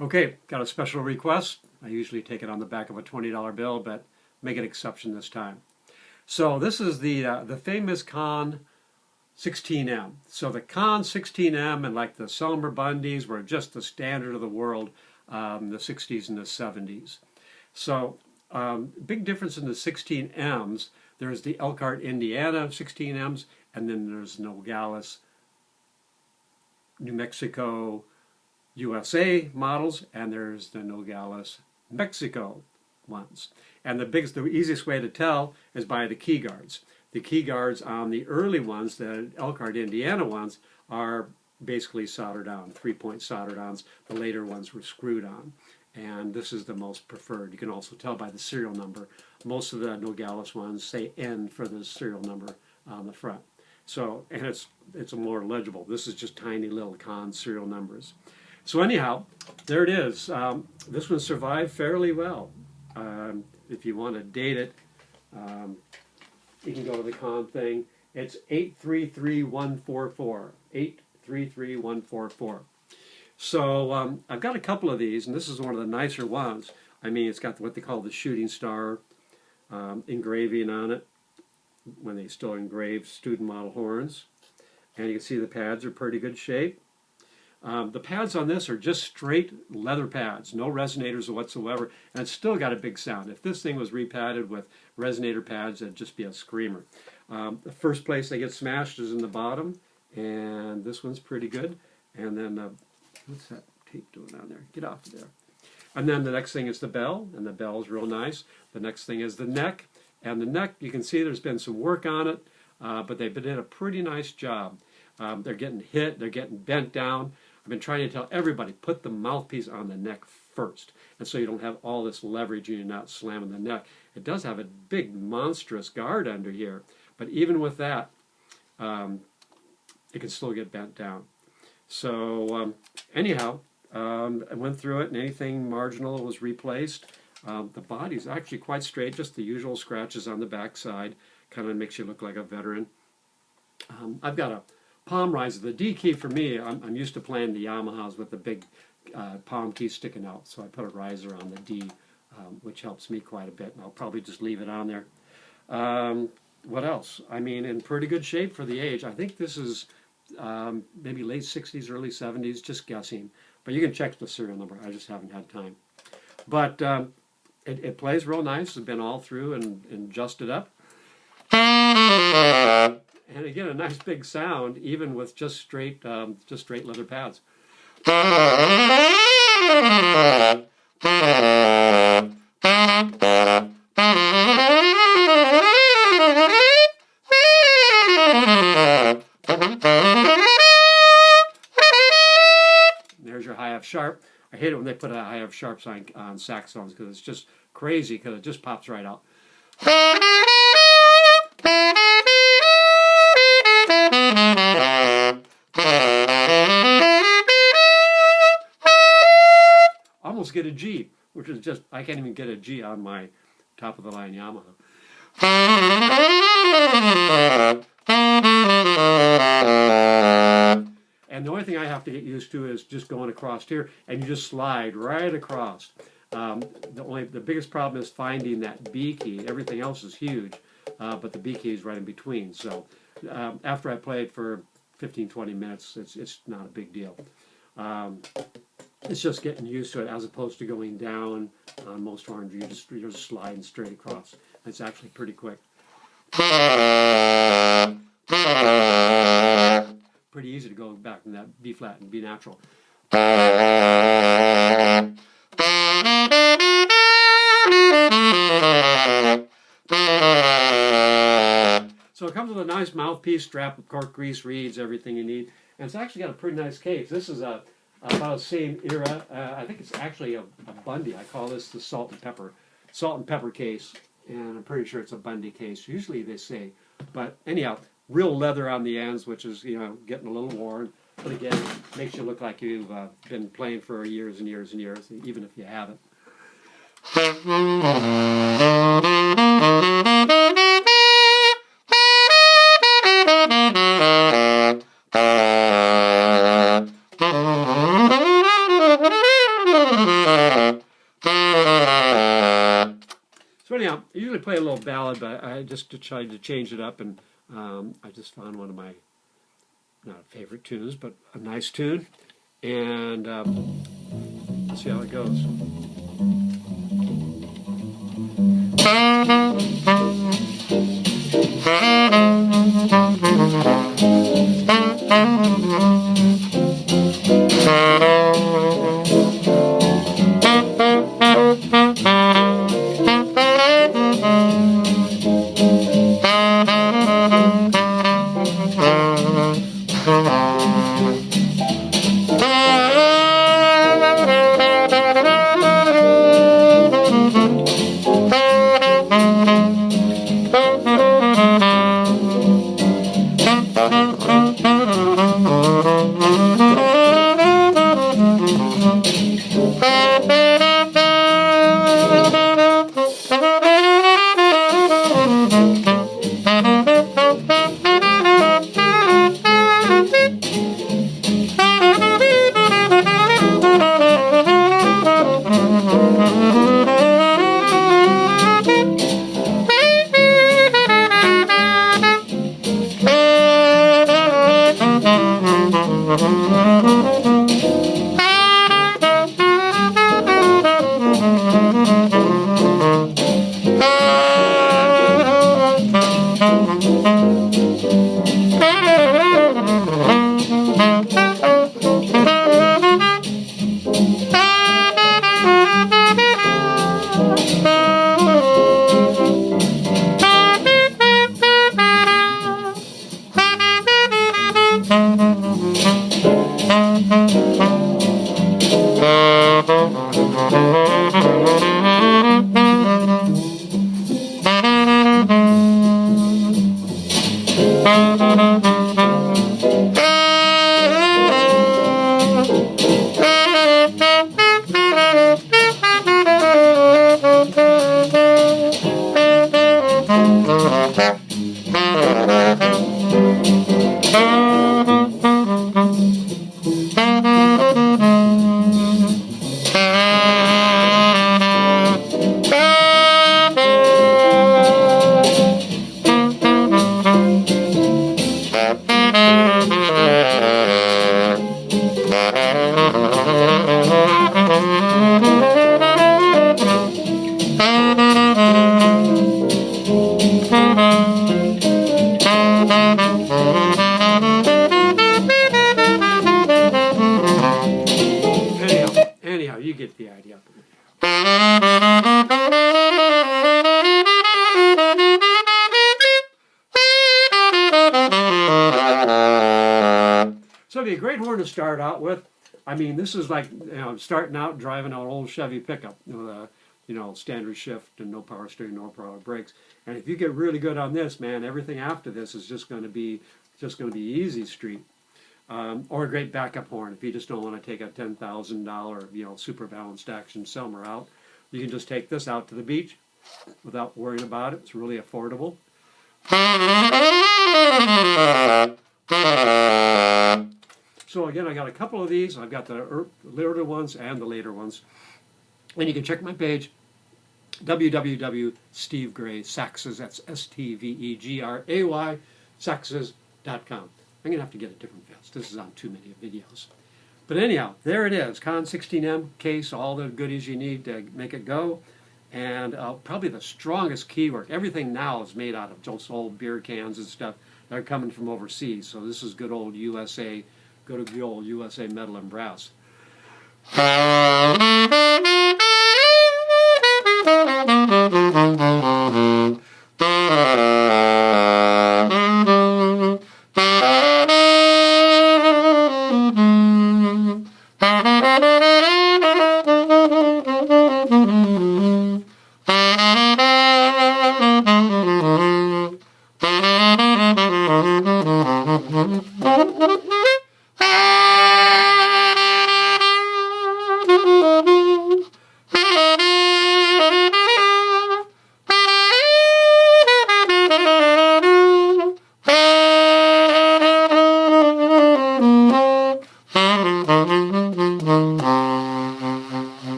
Okay, got a special request. I usually take it on the back of a $20 bill, but make an exception this time. So this is the famous CONN 16M. So the CONN 16M and like the Selmer Bundys were just the standard of the world in the 60s and the 70s. So big difference in the 16Ms. There's the Elkhart, Indiana 16Ms, and then there's Nogales, New Mexico, USA models, and there's the Nogales, Mexico ones. And the easiest way to tell is by the key guards. The key guards on the early ones, the Elkhart, Indiana ones, are basically soldered on, 3-point soldered ons. The later ones were screwed on. And this is the most preferred. You can also tell by the serial number. Most of the Nogales ones say N for the serial number on the front. So, and it's more legible. This is just tiny little CONN serial numbers. So anyhow, there it is. This one survived fairly well. If you want to date it, you can go to the CONN thing. It's 833144. 833144. So I've got a couple of these, and this is one of the nicer ones. I mean, it's got what they call the shooting star engraving on it, when they still engrave student model horns. And you can see the pads are pretty good shape. The pads on this are just straight leather pads, no resonators whatsoever, and it's still got a big sound. If this thing was repadded with resonator pads, it'd just be a screamer. The first place they get smashed is in the bottom, and this one's pretty good. And then, what's that tape doing on there? Get off of there. And then the next thing is the bell, and the bell's real nice. The next thing is the neck, and the neck, you can see there's been some work on it, but they did a pretty nice job. They're getting hit, they're getting bent down. I've been trying to tell everybody, put the mouthpiece on the neck first, and so you don't have all this leverage and you're not slamming the neck. It does have a big, monstrous guard under here, but even with that, it can still get bent down. So anyhow, I went through it, and anything marginal was replaced. The body's actually quite straight, just the usual scratches on the back side. Kind of makes you look like a veteran. I've got a palm riser. The D key for me, I'm used to playing the Yamahas with the big palm key sticking out, so I put a riser on the D, which helps me quite a bit, and I'll probably just leave it on there. What else? I mean, in pretty good shape for the age. I think this is maybe late 60s, early 70s, just guessing. But you can check the serial number. I just haven't had time. But it plays real nice. It's been all through and adjusted up. And again, a nice big sound, even with just straight leather pads. There's your high F sharp. I hate it when they put a high F sharp sign on saxophones because it's just crazy because it just pops right out. Almost get a G, which is just, I can't even get a G on my top of the line Yamaha. And the only thing I have to get used to is just going across here, and you just slide right across. The biggest problem is finding that B key. Everything else is huge, but the B key is right in between. So after I play it for 15-20 minutes, it's not a big deal. It's just getting used to it as opposed to going down on most horns. You're just sliding straight across. It's actually pretty quick. Pretty easy to go back from that B flat and B natural. So it comes with a nice mouthpiece strap with cork grease, reeds, everything you need. And it's actually got a pretty nice case. This is about the same era. I think it's actually a Bundy. I call this the salt and pepper case. And I'm pretty sure it's a Bundy case. Usually they say. But anyhow, real leather on the ends, which is, getting a little worn. But again, it makes you look like you've been playing for years and years and years, even if you haven't. play a little ballad, but I just tried to change it up, and I just found one of my, not favorite tunes, but a nice tune, and let's see how it goes. Anyhow, you get the idea. So it'd be a great horn to start out with. I mean, this is like, starting out driving an old Chevy pickup, standard shift and no power steering, no power brakes. And if you get really good on this, man, everything after this is just going to be easy street. Or a great backup horn if you just don't want to take a $10,000 super balanced action Selmer out. You can just take this out to the beach without worrying about it. It's really affordable. So again, I got a couple of these. I've got the earlier ones and the later ones. And you can check my page, www.stevegray Saxes, that's STVEGRAY, Saxes.com. I'm going to have to get a different vest. This is on too many videos. But anyhow, there it is. CONN 16M case, all the goodies you need to make it go. And probably the strongest keywork. Everything now is made out of just old beer cans and stuff that are coming from overseas. So this is good old USA, good old USA metal and brass.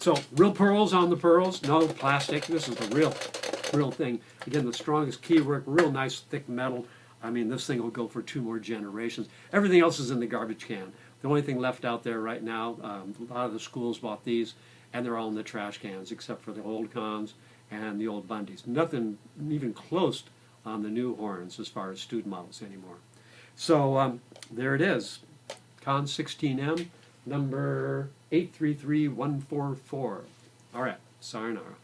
So real pearls on the pearls, no plastic. This is the real thing. Again, the strongest key work, real nice thick metal. I mean, this thing will go for 2 more generations. Everything else is in the garbage can. The only thing left out there right now, a lot of the schools bought these, and they're all in the trash cans, except for the old Conns and the old Bundys. Nothing even close on the new horns as far as student models anymore. So there it is, CONN 16M, number 833144. All right, sayonara.